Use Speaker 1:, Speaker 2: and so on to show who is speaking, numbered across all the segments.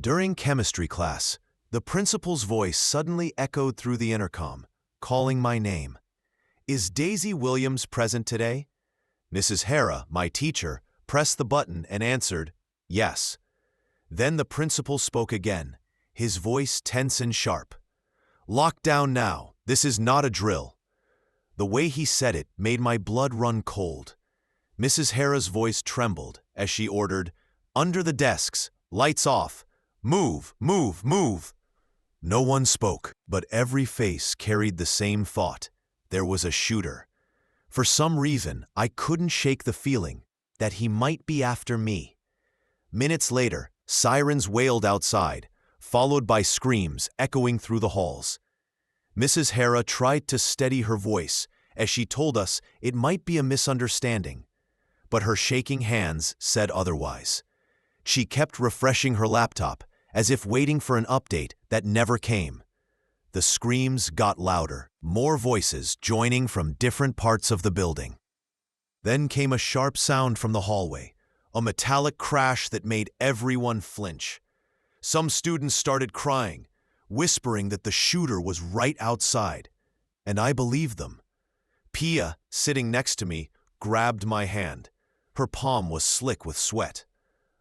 Speaker 1: During chemistry class, the principal's voice suddenly echoed through the intercom, calling my name. "Is Daisy Williams present today?" Mrs. Hara, my teacher, pressed the button and answered, "Yes." Then the principal spoke again, his voice tense and sharp. "Lock down now. This is not a drill." The way he said it made my blood run cold. Mrs. Hara's voice trembled as she ordered, "Under the desks, lights off, move, move, move." No one spoke, but every face carried the same thought. There was a shooter. For some reason, I couldn't shake the feeling that he might be after me. Minutes later, sirens wailed outside, followed by screams echoing through the halls. Mrs. Hara tried to steady her voice as she told us it might be a misunderstanding, but her shaking hands said otherwise. She kept refreshing her laptop as if waiting for an update that never came. The screams got louder, more voices joining from different parts of the building. Then came a sharp sound from the hallway, a metallic crash that made everyone flinch. Some students started crying, whispering that the shooter was right outside, and I believed them. Pia, sitting next to me, grabbed my hand. Her palm was slick with sweat.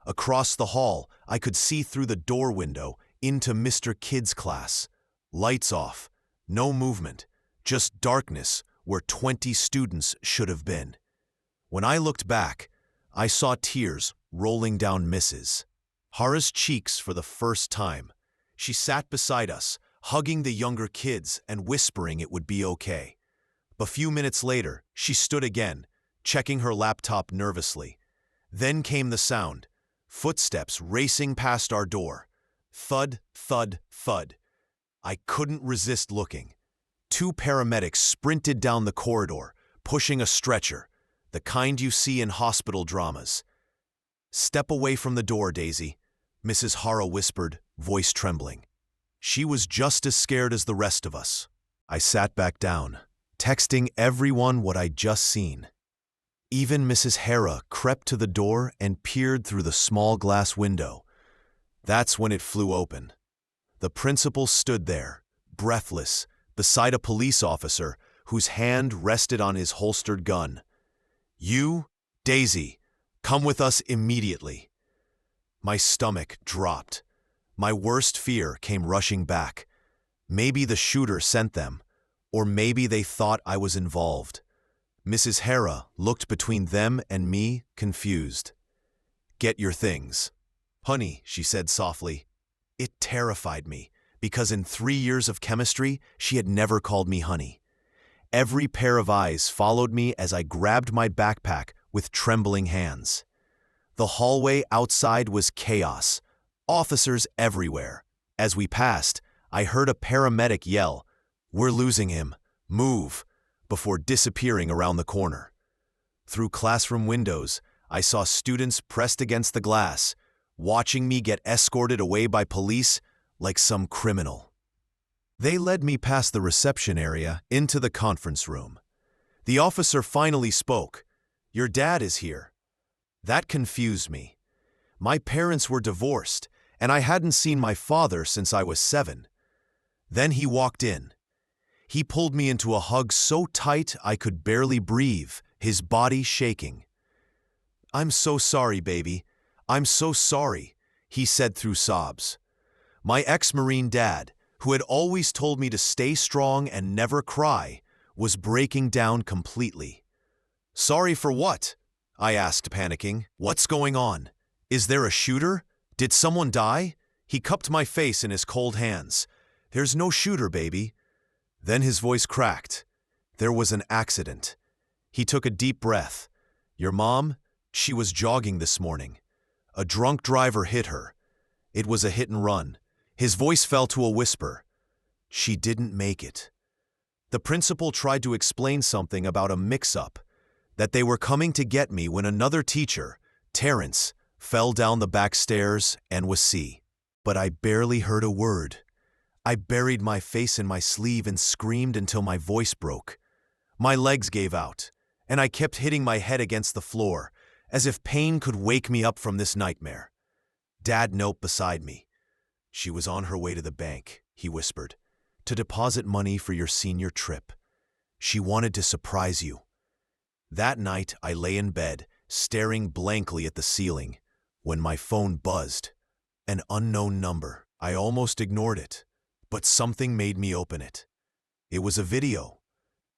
Speaker 1: Across the hall, I could see through the door window into Mr. Kid's class. Lights off, no movement, just darkness where 20 students should have been. When I looked back, I saw tears rolling down Mrs. Hara's cheeks for the first time. She sat beside us, hugging the younger kids and whispering it would be okay. A few minutes later, she stood again, checking her laptop nervously. Then came the sound, footsteps racing past our door. Thud, thud, thud. I couldn't resist looking. 2 paramedics sprinted down the corridor, pushing a stretcher, the kind you see in hospital dramas. "Step away from the door, Daisy," Mrs. Hara whispered, voice trembling. She was just as scared as the rest of us. I sat back down, texting everyone what I'd just seen. Even Mrs. Hara crept to the door and peered through the small glass window. That's when it flew open. The principal stood there, breathless, beside a police officer whose hand rested on his holstered gun. "You, Daisy, come with us immediately." My stomach dropped. My worst fear came rushing back. Maybe the shooter sent them, or maybe they thought I was involved. Mrs. Hara looked between them and me, confused. "Get your things." "Honey," she said softly. It terrified me, because in 3 years of chemistry, she had never called me honey. Every pair of eyes followed me as I grabbed my backpack with trembling hands. The hallway outside was chaos, officers everywhere. As we passed, I heard a paramedic yell, "We're losing him, move," before disappearing around the corner. Through classroom windows, I saw students pressed against the glass, watching me get escorted away by police like some criminal. They led me past the reception area into the conference room. The officer finally spoke, "Your dad is here." That confused me. My parents were divorced, and I hadn't seen my father since I was 7. Then he walked in. He pulled me into a hug so tight I could barely breathe, his body shaking. "I'm so sorry, baby. I'm so sorry," he said through sobs. My ex-Marine dad, who had always told me to stay strong and never cry, was breaking down completely. "Sorry for what?" I asked, panicking. "What's going on? Is there a shooter? Did someone die?" He cupped my face in his cold hands. "There's no shooter, baby." Then his voice cracked. "There was an accident." He took a deep breath. "Your mom? She was jogging this morning. A drunk driver hit her. It was a hit and run." His voice fell to a whisper. "She didn't make it." The principal tried to explain something about a mix-up, that they were coming to get me when another teacher, Terrence, fell down the back stairs and was see. But I barely heard a word. I buried my face in my sleeve and screamed until my voice broke. My legs gave out, and I kept hitting my head against the floor, as if pain could wake me up from this nightmare. Dad knelt beside me. She was on her way to the bank, he whispered, to deposit money for your senior trip. She wanted to surprise you. That night, I lay in bed, staring blankly at the ceiling, when my phone buzzed. An unknown number. I almost ignored it, but something made me open it. It was a video.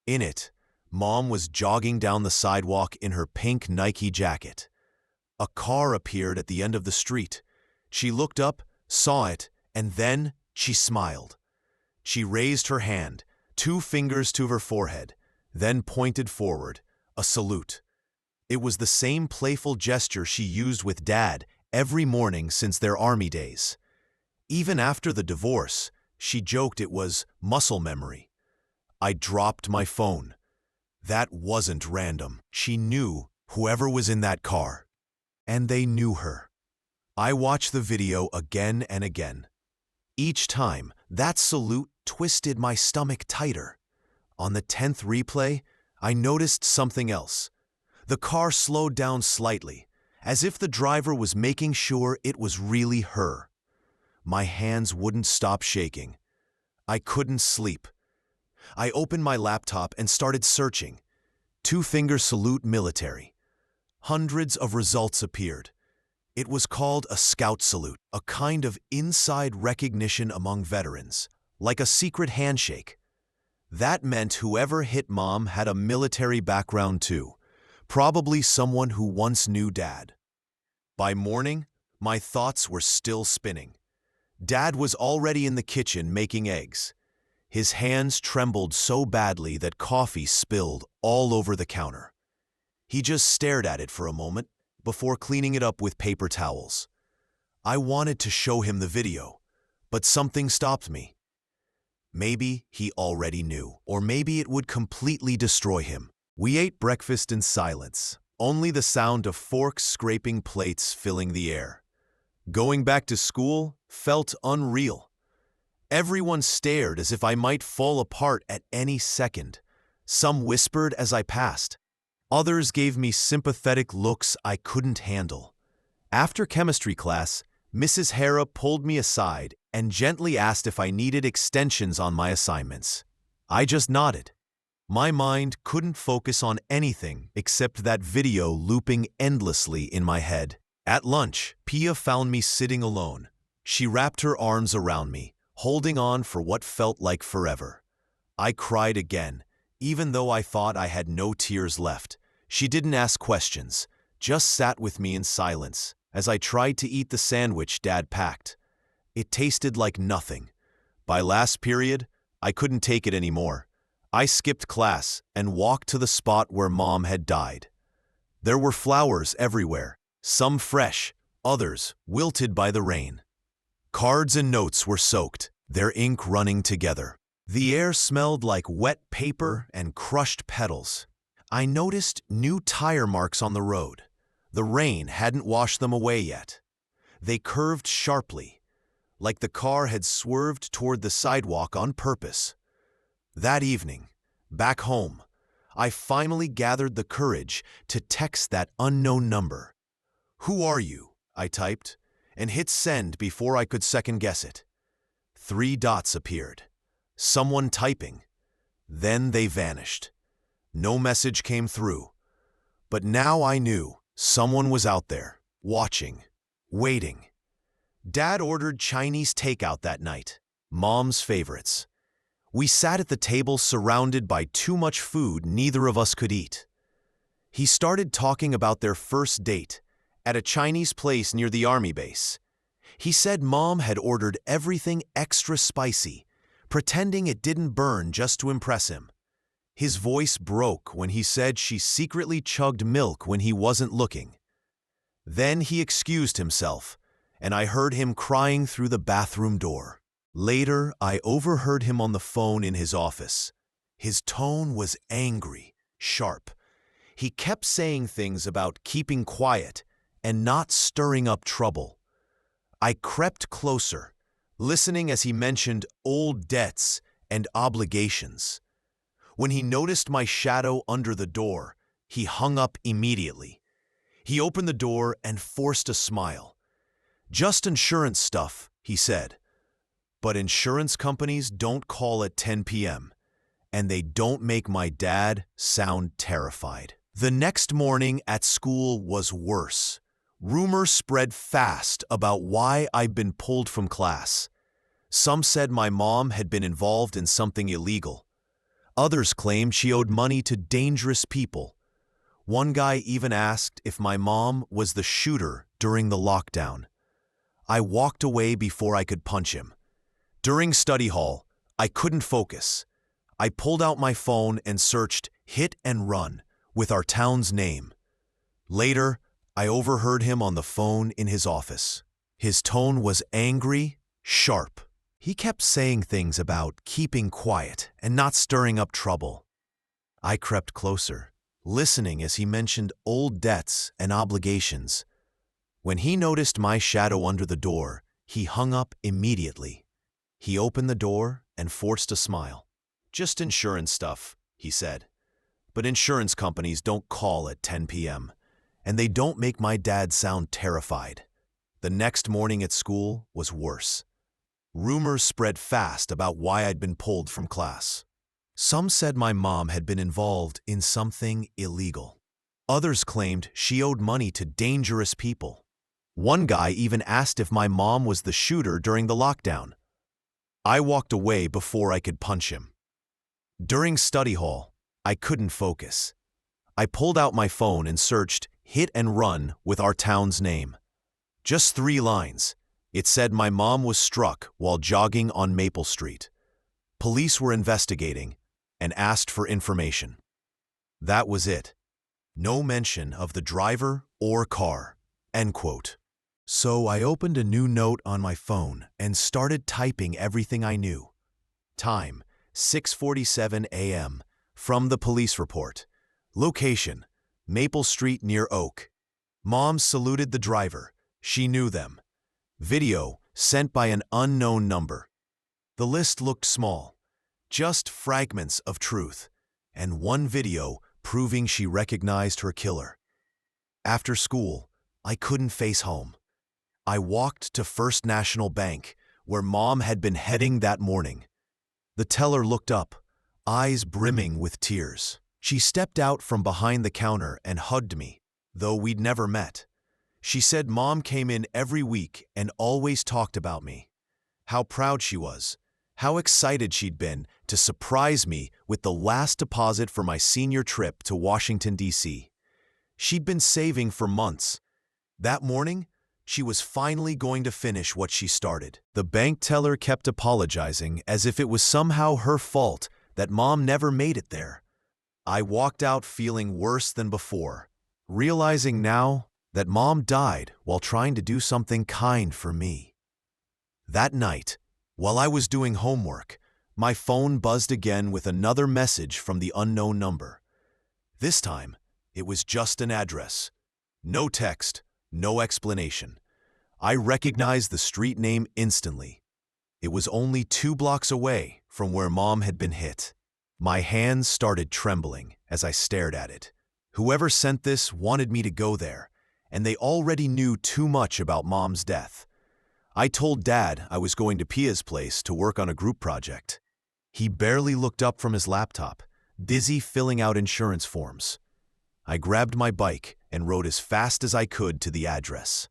Speaker 1: In it, Mom was jogging down the sidewalk in her pink Nike jacket. A car appeared at the end of the street. She looked up, saw it, and then she smiled. She raised her hand, 2 fingers to her forehead, then pointed forward, a salute. It was the same playful gesture she used with Dad every morning since their army days. Even after the divorce, she joked it was muscle memory. I dropped my phone. That wasn't random. She knew whoever was in that car. And they knew her. I watched the video again and again. Each time, that salute twisted my stomach tighter. On the 10th replay, I noticed something else. The car slowed down slightly, as if the driver was making sure it was really her. My hands wouldn't stop shaking. I couldn't sleep. I opened my laptop and started searching. 2-finger salute military. Hundreds of results appeared. It was called a scout salute, a kind of inside recognition among veterans, like a secret handshake. That meant whoever hit Mom had a military background too, probably someone who once knew Dad. By morning, my thoughts were still spinning. Dad was already in the kitchen making eggs. His hands trembled so badly that coffee spilled all over the counter. He just stared at it for a moment before cleaning it up with paper towels. I wanted to show him the video, but something stopped me. Maybe he already knew, or maybe it would completely destroy him. We ate breakfast in silence, only the sound of forks scraping plates filling the air. Going back to school felt unreal. Everyone stared as if I might fall apart at any second. Some whispered as I passed. Others gave me sympathetic looks I couldn't handle. After chemistry class, Mrs. Hara pulled me aside and gently asked if I needed extensions on my assignments. I just nodded. My mind couldn't focus on anything except that video looping endlessly in my head. At lunch, Pia found me sitting alone. She wrapped her arms around me, holding on for what felt like forever. I cried again, even though I thought I had no tears left. She didn't ask questions, just sat with me in silence as I tried to eat the sandwich Dad packed. It tasted like nothing. By last period, I couldn't take it anymore. I skipped class and walked to the spot where Mom had died. There were flowers everywhere, some fresh, others wilted by the rain. Cards and notes were soaked, their ink running together. The air smelled like wet paper and crushed petals. I noticed new tire marks on the road. The rain hadn't washed them away yet. They curved sharply, like the car had swerved toward the sidewalk on purpose. That evening, back home, I finally gathered the courage to text that unknown number. "Who are you?" I typed, and hit send before I could second-guess it. 3 dots appeared. Someone typing. Then they vanished. No message came through. But now I knew someone was out there, watching, waiting. Dad ordered Chinese takeout that night, Mom's favorites. We sat at the table surrounded by too much food neither of us could eat. He started talking about their first date at a Chinese place near the army base. He said Mom had ordered everything extra spicy, pretending it didn't burn just to impress him. His voice broke when he said she secretly chugged milk when he wasn't looking. Then he excused himself, and I heard him crying through the bathroom door. Later, I overheard him on the phone in his office. His tone was angry, sharp. He kept saying things about keeping quiet and not stirring up trouble. I crept closer, listening as he mentioned old debts and obligations. When he noticed my shadow under the door, he hung up immediately. He opened the door and forced a smile. "Just insurance stuff," he said. but insurance companies don't call at 10 p.m., and they don't make my dad sound terrified. The next morning at school was worse. Rumors spread fast about why I'd been pulled from class. Some said my mom had been involved in something illegal. Others claimed she owed money to dangerous people. One guy even asked if my mom was the shooter during the lockdown. I walked away before I could punch him. During study hall, I couldn't focus. I pulled out my phone and searched "hit and run" with our town's name. Later, I overheard him on the phone in his office. His tone was angry, sharp. He kept saying things about keeping quiet and not stirring up trouble. I crept closer, listening as he mentioned old debts and obligations. When he noticed my shadow under the door, he hung up immediately. He opened the door and forced a smile. "Just insurance stuff," he said. "But insurance companies don't call at 10 p.m., and they don't make my dad sound terrified." The next morning at school was worse. Rumors spread fast about why I'd been pulled from class. Some said my mom had been involved in something illegal. Others claimed she owed money to dangerous people. One guy even asked if my mom was the shooter during the lockdown. I walked away before I could punch him. During study hall, I couldn't focus. I pulled out my phone and searched "hit and run" with our town's name. Just 3 lines. It said my mom was struck while jogging on Maple Street. Police were investigating and asked for information. That was it. No mention of the driver or car. End quote. So I opened a new note on my phone and started typing everything I knew. Time, 6:47 a.m. From the police report. Location, Maple Street near Oak. Mom saluted the driver. She knew them. Video, sent by an unknown number. The list looked small. Just fragments of truth, and one video proving she recognized her killer. After school, I couldn't face home. I walked to First National Bank, where Mom had been heading that morning. The teller looked up, eyes brimming with tears. She stepped out from behind the counter and hugged me, though we'd never met. She said Mom came in every week and always talked about me. How proud she was, how excited she'd been to surprise me with the last deposit for my senior trip to Washington, D.C. She'd been saving for months. That morning, she was finally going to finish what she started. The bank teller kept apologizing as if it was somehow her fault that Mom never made it there. I walked out feeling worse than before, realizing now that Mom died while trying to do something kind for me. That night, while I was doing homework, my phone buzzed again with another message from the unknown number. This time, it was just an address. No text, no explanation. I recognized the street name instantly. It was only 2 blocks away from where Mom had been hit. My hands started trembling as I stared at it. Whoever sent this wanted me to go there, and they already knew too much about Mom's death. I told Dad I was going to Pia's place to work on a group project. He barely looked up from his laptop, busy filling out insurance forms. I grabbed my bike and rode as fast as I could to the address.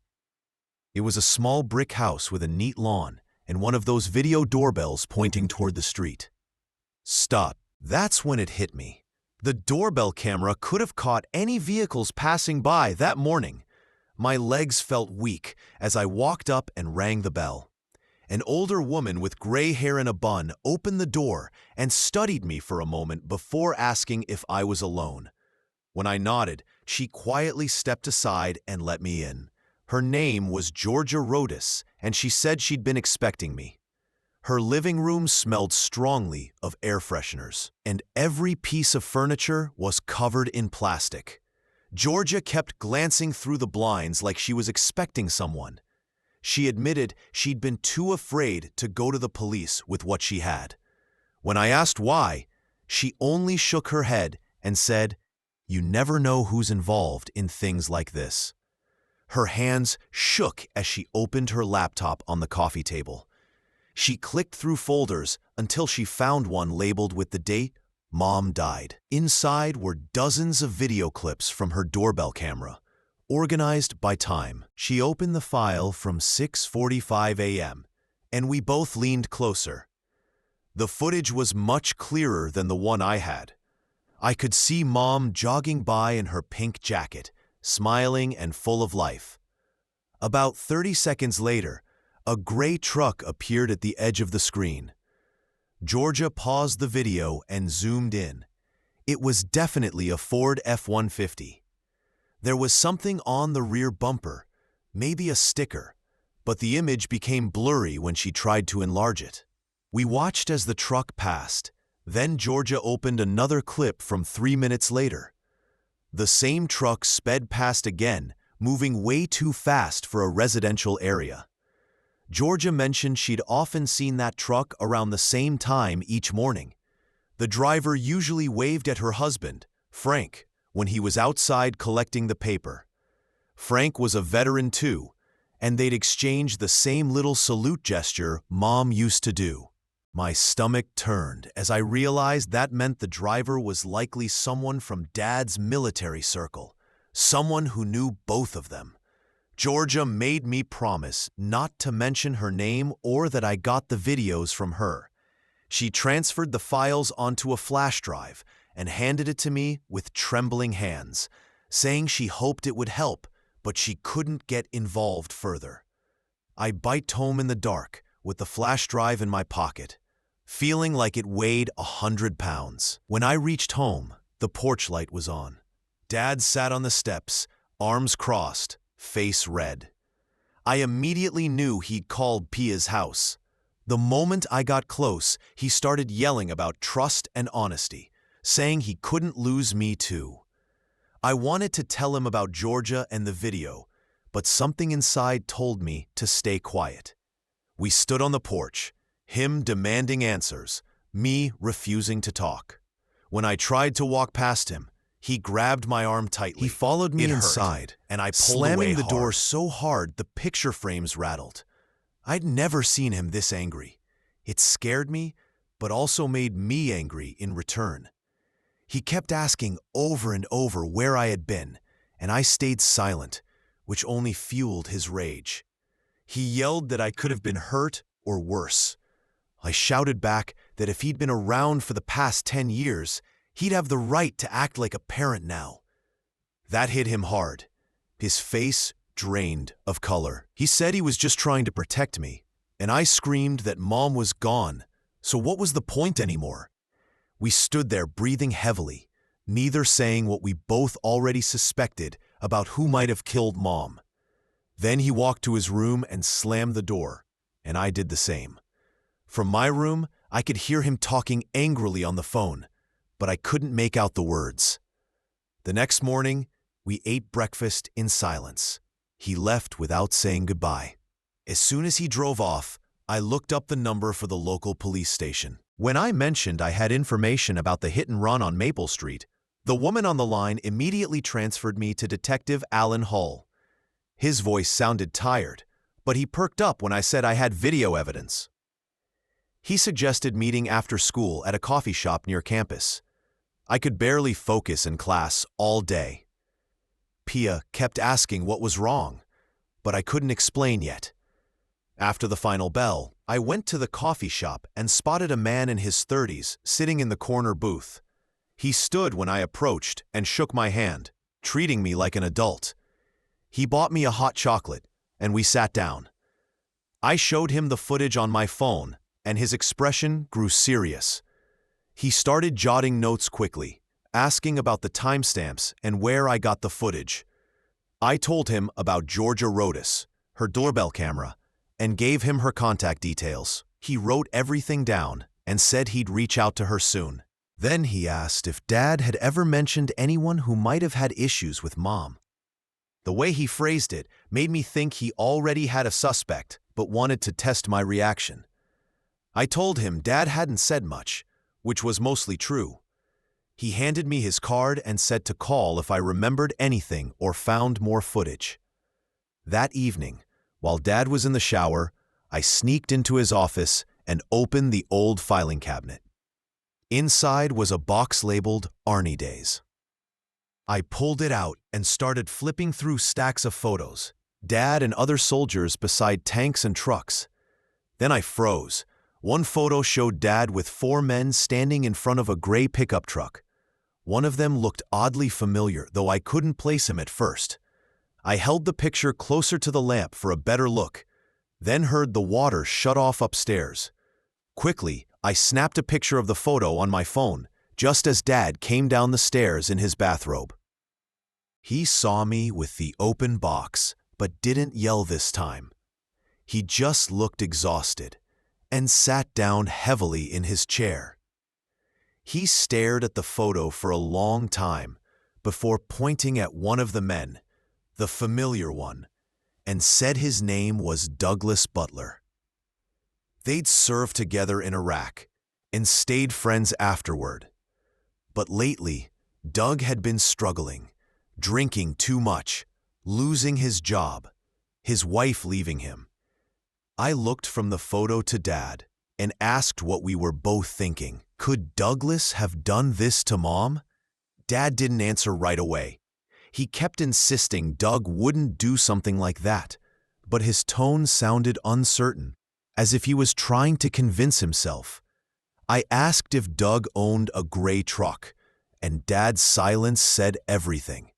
Speaker 1: It was a small brick house with a neat lawn and one of those video doorbells pointing toward the street. Stop. That's when it hit me. The doorbell camera could have caught any vehicles passing by that morning. My legs felt weak as I walked up and rang the bell. An older woman with gray hair in a bun opened the door and studied me for a moment before asking if I was alone. When I nodded, she quietly stepped aside and let me in. Her name was Georgia Rodas, and she said she'd been expecting me. Her living room smelled strongly of air fresheners, and every piece of furniture was covered in plastic. Georgia kept glancing through the blinds like she was expecting someone. She admitted she'd been too afraid to go to the police with what she had. When I asked why, she only shook her head and said, "You never know who's involved in things like this." Her hands shook as she opened her laptop on the coffee table. She clicked through folders until she found one labeled with the date, Mom died. Inside were dozens of video clips from her doorbell camera, organized by time. She opened the file from 6:45 a.m., and we both leaned closer. The footage was much clearer than the one I had. I could see Mom jogging by in her pink jacket, smiling and full of life. About 30 seconds later, a gray truck appeared at the edge of the screen. Georgia paused the video and zoomed in. It was definitely a Ford F-150. There was something on the rear bumper, maybe a sticker, but the image became blurry when she tried to enlarge it. We watched as the truck passed. Then Georgia opened another clip from 3 minutes later. The same truck sped past again, moving way too fast for a residential area. Georgia mentioned she'd often seen that truck around the same time each morning. The driver usually waved at her husband, Frank, when he was outside collecting the paper. Frank was a veteran too, and they'd exchanged the same little salute gesture Mom used to do. My stomach turned as I realized that meant the driver was likely someone from Dad's military circle, someone who knew both of them. Georgia made me promise not to mention her name or that I got the videos from her. She transferred the files onto a flash drive and handed it to me with trembling hands, saying she hoped it would help, but she couldn't get involved further. I biked home in the dark with the flash drive in my pocket, feeling like it weighed 100 pounds. When I reached home, the porch light was on. Dad sat on the steps, arms crossed, face red. I immediately knew he'd called Pia's house. The moment I got close, he started yelling about trust and honesty, saying he couldn't lose me too. I wanted to tell him about Georgia and the video, but something inside told me to stay quiet. We stood on the porch, him demanding answers, me refusing to talk. When I tried to walk past him, he grabbed my arm tightly. He followed me inside, and I pulled away slamming the door so hard the picture frames rattled. I'd never seen him this angry. It scared me, but also made me angry in return. He kept asking over and over where I had been, and I stayed silent, which only fueled his rage. He yelled that I could have been hurt or worse. I shouted back that if he'd been around for the past 10 years, he'd have the right to act like a parent now. That hit him hard. His face drained of color. He said he was just trying to protect me, and I screamed that Mom was gone, so what was the point anymore? We stood there breathing heavily, neither saying what we both already suspected about who might have killed Mom. Then he walked to his room and slammed the door, and I did the same. From my room, I could hear him talking angrily on the phone, but I couldn't make out the words. The next morning, we ate breakfast in silence. He left without saying goodbye. As soon as he drove off, I looked up the number for the local police station. When I mentioned I had information about the hit and run on Maple Street, the woman on the line immediately transferred me to Detective Alan Hull. His voice sounded tired, but he perked up when I said I had video evidence. He suggested meeting after school at a coffee shop near campus. I could barely focus in class all day. Pia kept asking what was wrong, but I couldn't explain yet. After the final bell, I went to the coffee shop and spotted a man in his 30s sitting in the corner booth. He stood when I approached and shook my hand, treating me like an adult. He bought me a hot chocolate, and we sat down. I showed him the footage on my phone, and his expression grew serious. He started jotting notes quickly, asking about the timestamps and where I got the footage. I told him about Georgia Rodas, her doorbell camera, and gave him her contact details. He wrote everything down and said he'd reach out to her soon. Then he asked if Dad had ever mentioned anyone who might have had issues with Mom. The way he phrased it made me think he already had a suspect, but wanted to test my reaction. I told him Dad hadn't said much, which was mostly true. He handed me his card and said to call if I remembered anything or found more footage. That evening, while Dad was in the shower, I sneaked into his office and opened the old filing cabinet. Inside was a box labeled Arnie Days. I pulled it out and started flipping through stacks of photos, Dad and other soldiers beside tanks and trucks. Then I froze. One photo showed Dad with 4 men standing in front of a gray pickup truck. One of them looked oddly familiar, though I couldn't place him at first. I held the picture closer to the lamp for a better look, then heard the water shut off upstairs. Quickly, I snapped a picture of the photo on my phone, just as Dad came down the stairs in his bathrobe. He saw me with the open box, but didn't yell this time. He just looked exhausted and sat down heavily in his chair. He stared at the photo for a long time before pointing at one of the men, the familiar one, and said his name was Douglas Butler. They'd served together in Iraq and stayed friends afterward. But lately, Doug had been struggling, drinking too much, losing his job, his wife leaving him. I looked from the photo to Dad and asked what we were both thinking. Could Douglas have done this to Mom? Dad didn't answer right away. He kept insisting Doug wouldn't do something like that, but his tone sounded uncertain, as if he was trying to convince himself. I asked if Doug owned a gray truck, and Dad's silence said everything.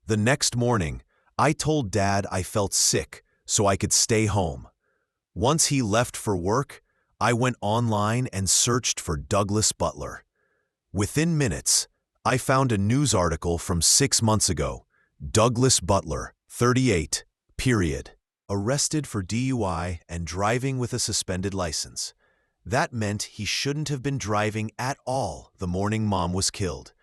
Speaker 1: The next morning, I told Dad I felt sick so I could stay home. Once he left for work, I went online and searched for Douglas Butler. Within minutes, I found a news article from 6 months ago. Douglas Butler, 38, period. Arrested for DUI and driving with a suspended license. That meant he shouldn't have been driving at all the morning Mom was killed.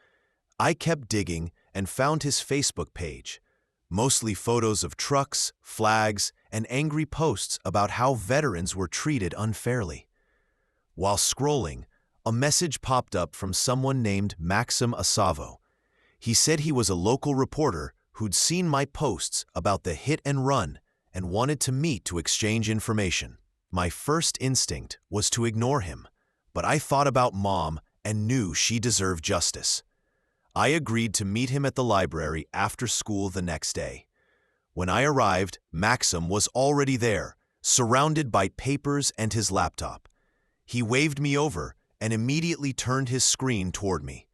Speaker 1: I kept digging and found his Facebook page. Mostly photos of trucks, flags, and angry posts about how veterans were treated unfairly. While scrolling, a message popped up from someone named Maxim Asavo. He said he was a local reporter who'd seen my posts about the hit and run and wanted to meet to exchange information. My first instinct was to ignore him, but I thought about Mom and knew she deserved justice. I agreed to meet him at the library after school the next day. When I arrived, Maxim was already there, surrounded by papers and his laptop. He waved me over and immediately turned his screen toward me.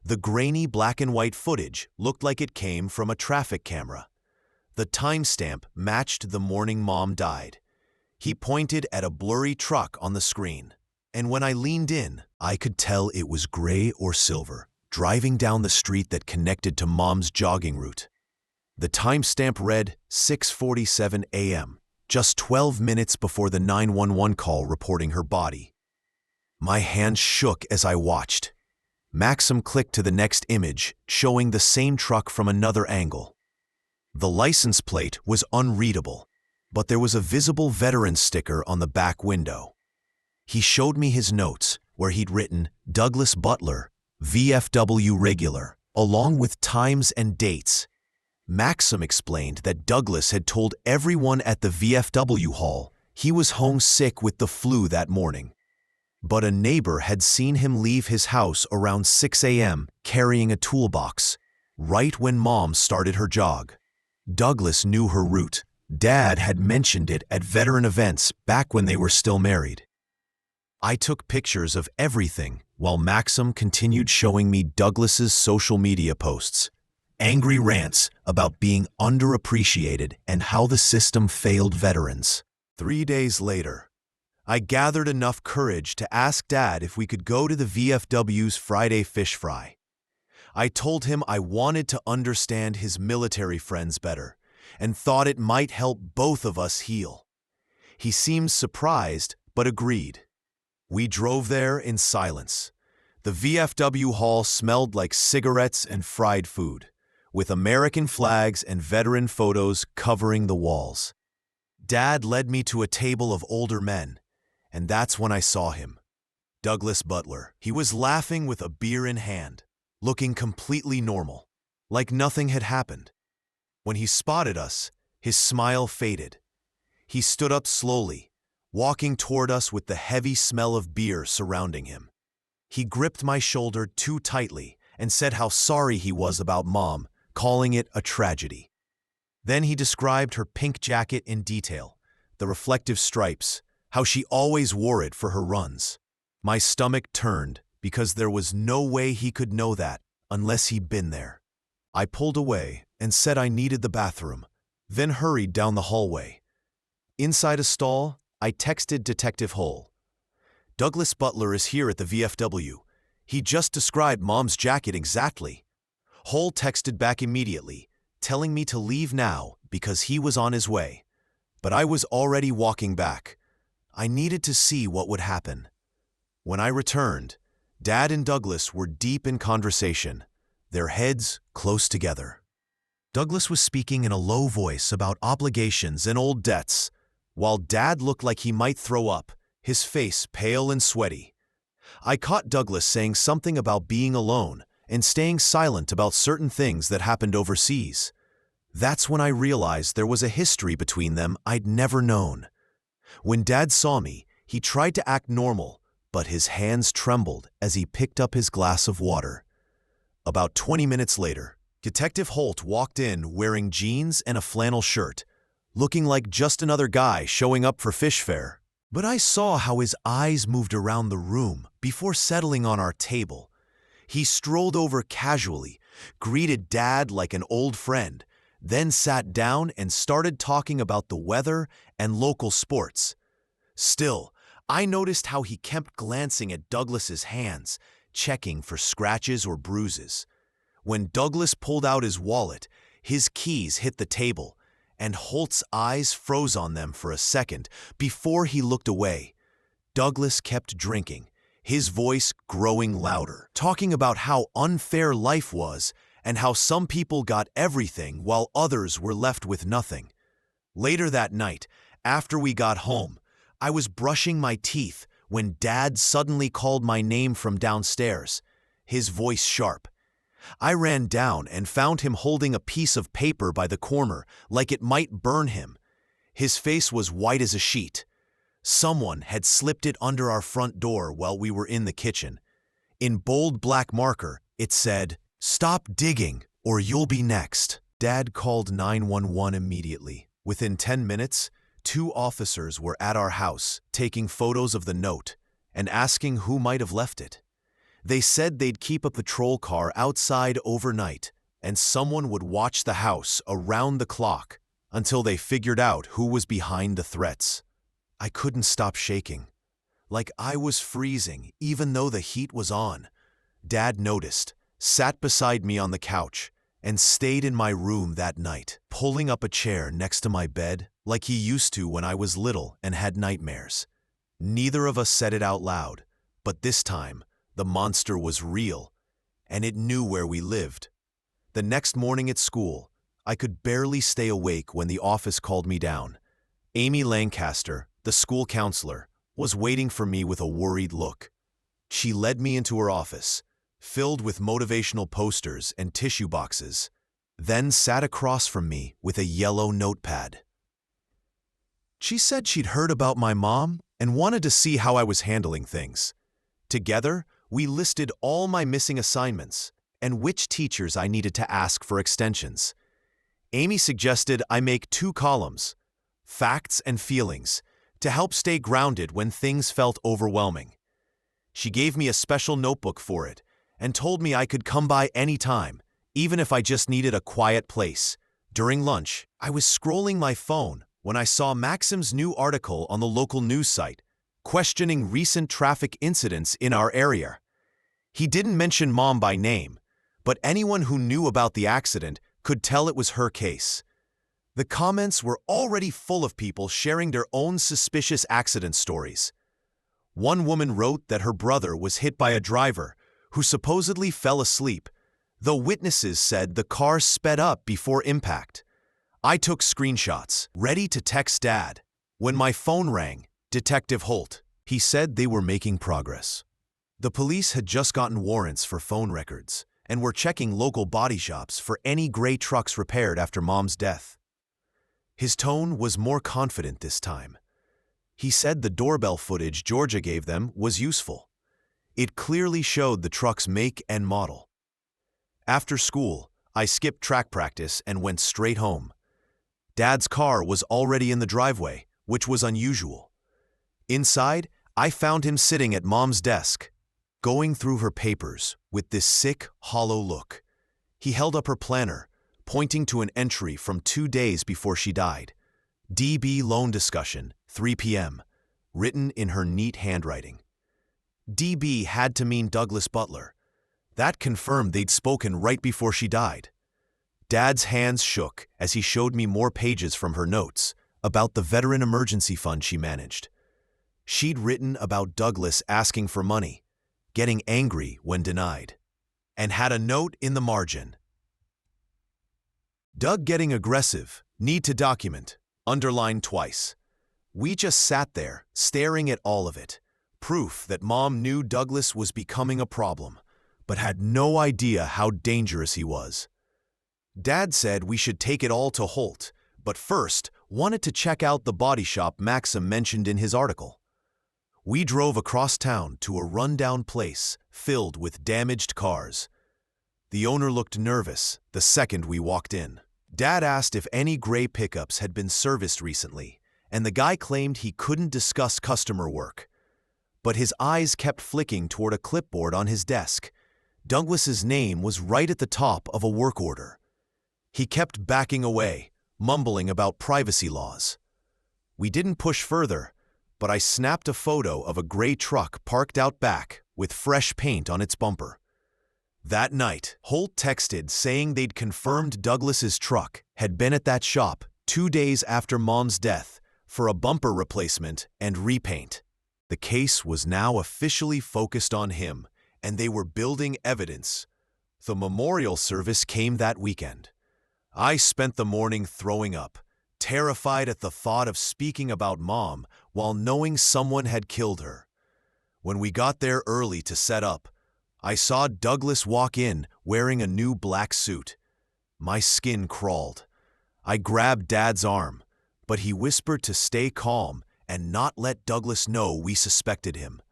Speaker 1: The grainy black and white footage looked like it came from a traffic camera. The timestamp matched the morning Mom died. He pointed at a blurry truck on the screen, and when I leaned in, I could tell it was gray or silver, driving down the street that connected to Mom's jogging route. The timestamp read 6:47 a.m., just 12 minutes before the 911 call reporting her body. My hands shook as I watched. Maxim clicked to the next image, showing the same truck from another angle. The license plate was unreadable, but there was a visible veteran sticker on the back window. He showed me his notes, where he'd written Douglas Butler, VFW regular, along with times and dates. Maxim explained that Douglas had told everyone at the VFW hall he was homesick with the flu that morning. But a neighbor had seen him leave his house around 6 a.m. carrying a toolbox, right when Mom started her jog. Douglas knew her route. Dad had mentioned it at veteran events back when they were still married. I took pictures of everything while Maxim continued showing me Douglas's social media posts, angry rants about being underappreciated and how the system failed veterans. 3 days later, I gathered enough courage to ask Dad if we could go to the VFW's Friday fish fry. I told him I wanted to understand his military friends better and thought it might help both of us heal. He seemed surprised, but agreed. We drove there in silence. The VFW hall smelled like cigarettes and fried food, with American flags and veteran photos covering the walls. Dad led me to a table of older men, and that's when I saw him. Douglas Butler. He was laughing with a beer in hand, looking completely normal, like nothing had happened. When he spotted us, his smile faded. He stood up slowly, walking toward us with the heavy smell of beer surrounding him. He gripped my shoulder too tightly and said how sorry he was about Mom, calling it a tragedy. Then he described her pink jacket in detail, the reflective stripes, how she always wore it for her runs. My stomach turned because there was no way he could know that unless he'd been there. I pulled away and said I needed the bathroom, then hurried down the hallway. Inside a stall, I texted Detective Hull. "Douglas Butler is here at the VFW. He just described Mom's jacket exactly." Hull texted back immediately, telling me to leave now because he was on his way. But I was already walking back. I needed to see what would happen. When I returned, Dad and Douglas were deep in conversation, their heads close together. Douglas was speaking in a low voice about obligations and old debts, while Dad looked like he might throw up, his face pale and sweaty. I caught Douglas saying something about being alone and staying silent about certain things that happened overseas. That's when I realized there was a history between them I'd never known. When Dad saw me, he tried to act normal, but his hands trembled as he picked up his glass of water. About 20 minutes later, Detective Holt walked in wearing jeans and a flannel shirt, looking like just another guy showing up for fish fair. But I saw how his eyes moved around the room before settling on our table. He strolled over casually, greeted Dad like an old friend, then sat down and started talking about the weather and local sports. Still, I noticed how he kept glancing at Douglas's hands, checking for scratches or bruises. When Douglas pulled out his wallet, his keys hit the table, and Holt's eyes froze on them for a second before he looked away. Douglas kept drinking, his voice growing louder, talking about how unfair life was and how some people got everything while others were left with nothing. Later that night, after we got home, I was brushing my teeth when Dad suddenly called my name from downstairs, his voice sharp. I ran down and found him holding a piece of paper by the corner, like it might burn him. His face was white as a sheet. Someone had slipped it under our front door while we were in the kitchen. In bold black marker, it said, "Stop digging, or you'll be next." Dad called 911 immediately. Within 10 minutes, 2 officers were at our house, taking photos of the note and asking who might have left it. They said they'd keep a patrol car outside overnight, and someone would watch the house around the clock until they figured out who was behind the threats. I couldn't stop shaking, like I was freezing even though the heat was on. Dad noticed, sat beside me on the couch, and stayed in my room that night, pulling up a chair next to my bed like he used to when I was little and had nightmares. Neither of us said it out loud, but this time, the monster was real, and it knew where we lived. The next morning at school, I could barely stay awake when the office called me down. Amy Lancaster, the school counselor, was waiting for me with a worried look. She led me into her office, filled with motivational posters and tissue boxes, then sat across from me with a yellow notepad. She said she'd heard about my mom and wanted to see how I was handling things. Together, we listed all my missing assignments and which teachers I needed to ask for extensions. Amy suggested I make 2 columns, facts and feelings, to help stay grounded when things felt overwhelming. She gave me a special notebook for it and told me I could come by anytime, even if I just needed a quiet place. During lunch, I was scrolling my phone when I saw Maxim's new article on the local news site, questioning recent traffic incidents in our area. He didn't mention Mom by name, but anyone who knew about the accident could tell it was her case. The comments were already full of people sharing their own suspicious accident stories. One woman wrote that her brother was hit by a driver who supposedly fell asleep, though witnesses said the car sped up before impact. I took screenshots, ready to text Dad. When my phone rang, Detective Holt. He said they were making progress. The police had just gotten warrants for phone records and were checking local body shops for any gray trucks repaired after Mom's death. His tone was more confident this time. He said the doorbell footage Georgia gave them was useful. It clearly showed the truck's make and model. After school, I skipped track practice and went straight home. Dad's car was already in the driveway, which was unusual. Inside, I found him sitting at Mom's desk, going through her papers with this sick, hollow look. He held up her planner, pointing to an entry from 2 days before she died. DB loan discussion, 3 p.m., written in her neat handwriting. DB had to mean Douglas Butler. That confirmed they'd spoken right before she died. Dad's hands shook as he showed me more pages from her notes about the Veteran Emergency Fund she managed. She'd written about Douglas asking for money, getting angry when denied, and had a note in the margin. Doug getting aggressive, need to document, underlined twice. We just sat there, staring at all of it, proof that Mom knew Douglas was becoming a problem, but had no idea how dangerous he was. Dad said we should take it all to Holt, but first wanted to check out the body shop Maxim mentioned in his article. We drove across town to a rundown place filled with damaged cars. The owner looked nervous the second we walked in. Dad asked if any gray pickups had been serviced recently, and the guy claimed he couldn't discuss customer work. But his eyes kept flicking toward a clipboard on his desk. Douglas's name was right at the top of a work order. He kept backing away, mumbling about privacy laws. We didn't push further, but I snapped a photo of a gray truck parked out back with fresh paint on its bumper. That night, Holt texted saying they'd confirmed Douglas's truck had been at that shop 2 days after Mom's death for a bumper replacement and repaint. The case was now officially focused on him, and they were building evidence. The memorial service came that weekend. I spent the morning throwing up, terrified at the thought of speaking about Mom while knowing someone had killed her. When we got there early to set up, I saw Douglas walk in wearing a new black suit. My skin crawled. I grabbed Dad's arm, but he whispered to stay calm and not let Douglas know we suspected him.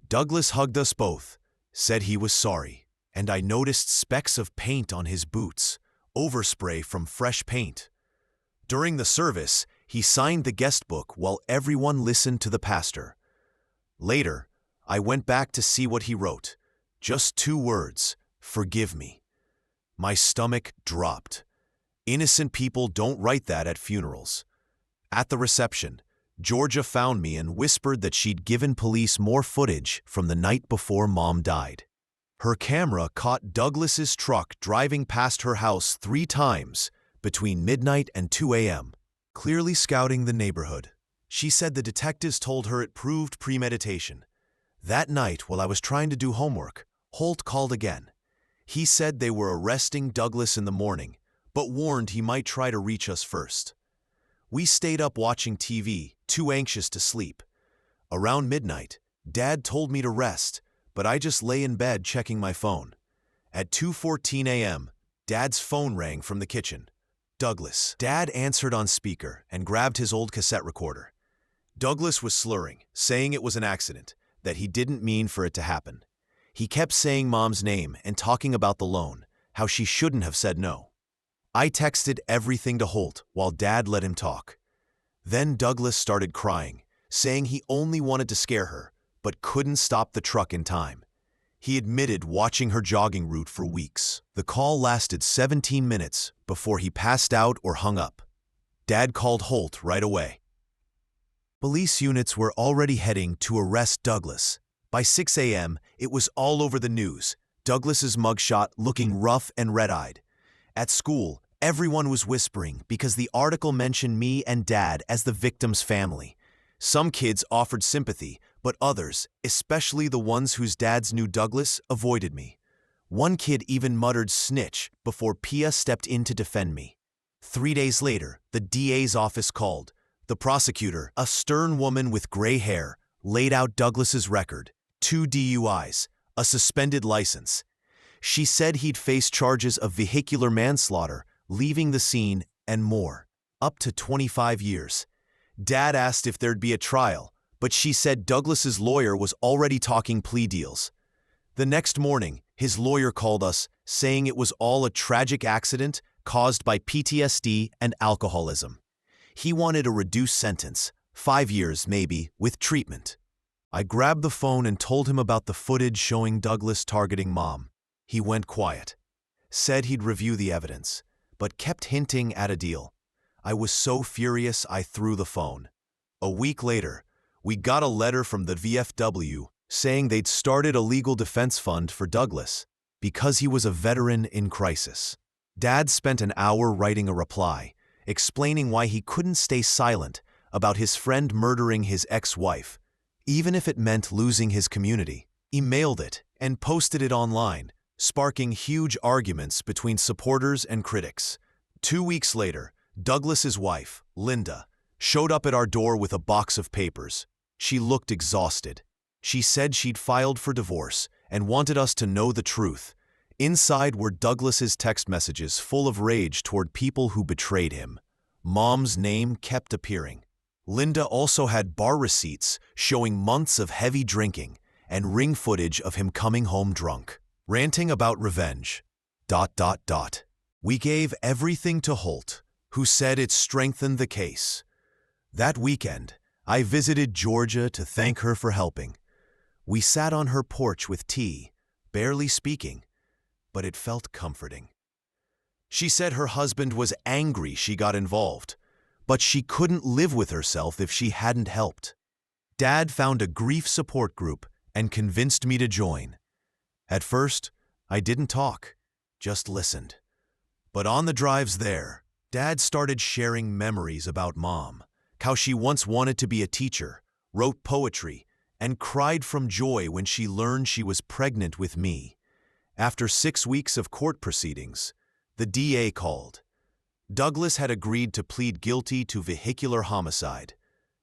Speaker 1: Douglas hugged us both, said he was sorry, and I noticed specks of paint on his boots, overspray from fresh paint. During the service, he signed the guest book while everyone listened to the pastor. Later, I went back to see what he wrote. Just 2 words, forgive me. My stomach dropped. Innocent people don't write that at funerals. At the reception, Georgia found me and whispered that she'd given police more footage from the night before Mom died. Her camera caught Douglas's truck driving past her house 3 times between midnight and 2 a.m., clearly scouting the neighborhood. She said the detectives told her it proved premeditation. That night, while I was trying to do homework, Holt called again. He said they were arresting Douglas in the morning, but warned he might try to reach us first. We stayed up watching TV, too anxious to sleep. Around midnight, Dad told me to rest, but I just lay in bed checking my phone. At 2:14 a.m., Dad's phone rang from the kitchen. Douglas. Dad answered on speaker and grabbed his old cassette recorder. Douglas was slurring, saying it was an accident, that he didn't mean for it to happen. He kept saying Mom's name and talking about the loan, how she shouldn't have said no. I texted everything to Holt while Dad let him talk. Then Douglas started crying, saying he only wanted to scare her, but couldn't stop the truck in time. He admitted watching her jogging route for weeks. The call lasted 17 minutes before he passed out or hung up. Dad called Holt right away. Police units were already heading to arrest Douglas. By 6 a.m., it was all over the news, Douglas's mugshot looking rough and red-eyed. At school, everyone was whispering because the article mentioned me and Dad as the victim's family. Some kids offered sympathy, but others, especially the ones whose dads knew Douglas, avoided me. One kid even muttered snitch before Pia stepped in to defend me. 3 days later, the DA's office called. The prosecutor, a stern woman with gray hair, laid out Douglas's record: 2 DUIs, a suspended license. She said he'd face charges of vehicular manslaughter, leaving the scene, and more, up to 25 years. Dad asked if there'd be a trial, but she said Douglas's lawyer was already talking plea deals. The next morning, his lawyer called us, saying it was all a tragic accident caused by PTSD and alcoholism. He wanted a reduced sentence, 5 years maybe, with treatment. I grabbed the phone and told him about the footage showing Douglas targeting Mom. He went quiet, said he'd review the evidence, but kept hinting at a deal. I was so furious I threw the phone. A week later, we got a letter from the VFW saying they'd started a legal defense fund for Douglas because he was a veteran in crisis. Dad spent an hour writing a reply, explaining why he couldn't stay silent about his friend murdering his ex-wife, even if it meant losing his community. He mailed it and posted it online, sparking huge arguments between supporters and critics. 2 weeks later, Douglas's wife, Linda, showed up at our door with a box of papers. She looked exhausted. She said she'd filed for divorce and wanted us to know the truth. Inside were Douglas's text messages full of rage toward people who betrayed him. Mom's name kept appearing. Linda also had bar receipts showing months of heavy drinking and ring footage of him coming home drunk, ranting about revenge. We gave everything to Holt, who said it strengthened the case. That weekend, I visited Georgia to thank her for helping. We sat on her porch with tea, barely speaking, but it felt comforting. She said her husband was angry she got involved, but she couldn't live with herself if she hadn't helped. Dad found a grief support group and convinced me to join. At first, I didn't talk, just listened. But on the drives there, Dad started sharing memories about Mom, how she once wanted to be a teacher, wrote poetry, and cried from joy when she learned she was pregnant with me. After 6 weeks of court proceedings, the DA called. Douglas had agreed to plead guilty to vehicular homicide.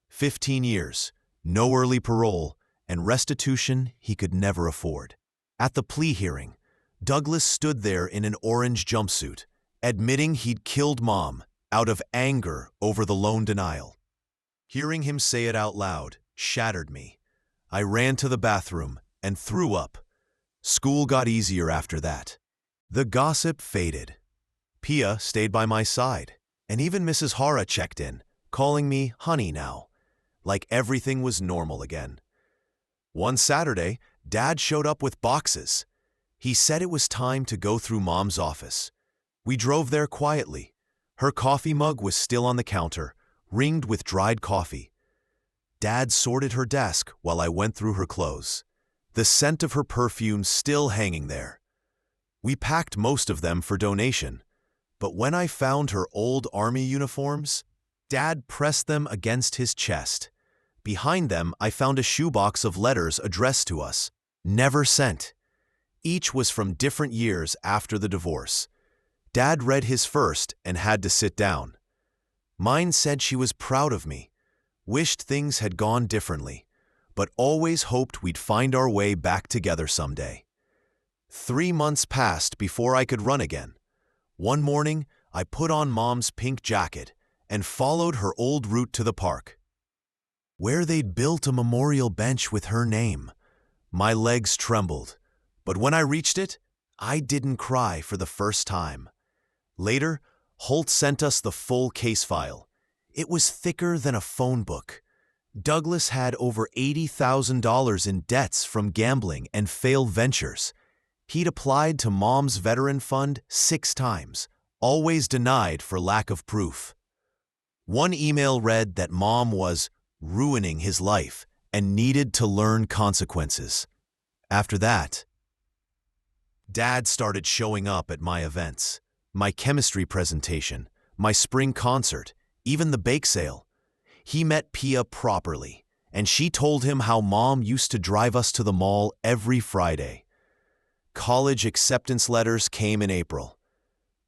Speaker 1: 15 years, no early parole, and restitution he could never afford. At the plea hearing, Douglas stood there in an orange jumpsuit, admitting he'd killed Mom out of anger over the loan denial. Hearing him say it out loud shattered me. I ran to the bathroom and threw up. School got easier after that. The gossip faded. Pia stayed by my side, and even Mrs. Hara checked in, calling me honey now, like everything was normal again. One Saturday, Dad showed up with boxes. He said it was time to go through Mom's office. We drove there quietly. Her coffee mug was still on the counter, ringed with dried coffee. Dad sorted her desk while I went through her clothes, the scent of her perfume still hanging there. We packed most of them for donation, but when I found her old army uniforms, Dad pressed them against his chest. Behind them, I found a shoebox of letters addressed to us, never sent. Each was from different years after the divorce. Dad read his first and had to sit down. Mine said she was proud of me, wished things had gone differently, but always hoped we'd find our way back together someday. 3 months passed before I could run again. One morning, I put on Mom's pink jacket and followed her old route to the park, where they'd built a memorial bench with her name. My legs trembled, but when I reached it, I didn't cry for the first time. Later, Holt sent us the full case file. It was thicker than a phone book. Douglas had over $80,000 in debts from gambling and failed ventures. He'd applied to Mom's veteran fund 6 times, always denied for lack of proof. One email read that Mom was ruining his life and needed to learn consequences. After that, Dad started showing up at my events, my chemistry presentation, my spring concert, even the bake sale. He met Pia properly, and she told him how Mom used to drive us to the mall every Friday. College acceptance letters came in April.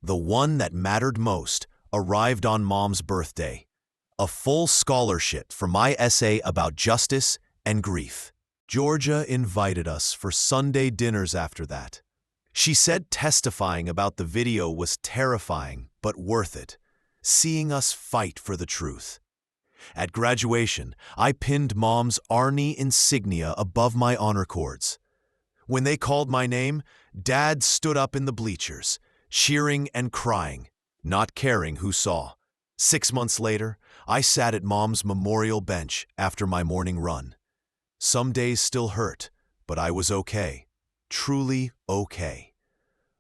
Speaker 1: The one that mattered most arrived on Mom's birthday, a full scholarship for my essay about justice and grief. Georgia invited us for Sunday dinners after that. She said testifying about the video was terrifying but worth it, seeing us fight for the truth. At graduation, I pinned Mom's Arnie insignia above my honor cords. When they called my name, Dad stood up in the bleachers, cheering and crying, not caring who saw. 6 months later, I sat at Mom's memorial bench after my morning run. Some days still hurt, but I was okay. Truly okay.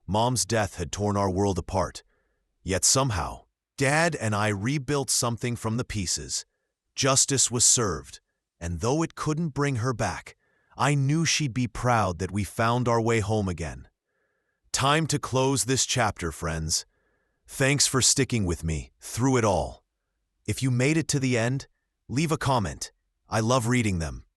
Speaker 1: Mom's death had torn our world apart. Yet somehow, Dad and I rebuilt something from the pieces. Justice was served, and though it couldn't bring her back, I knew she'd be proud that we found our way home again. Time to close this chapter, friends. Thanks for sticking with me through it all. If you made it to the end, leave a comment. I love reading them.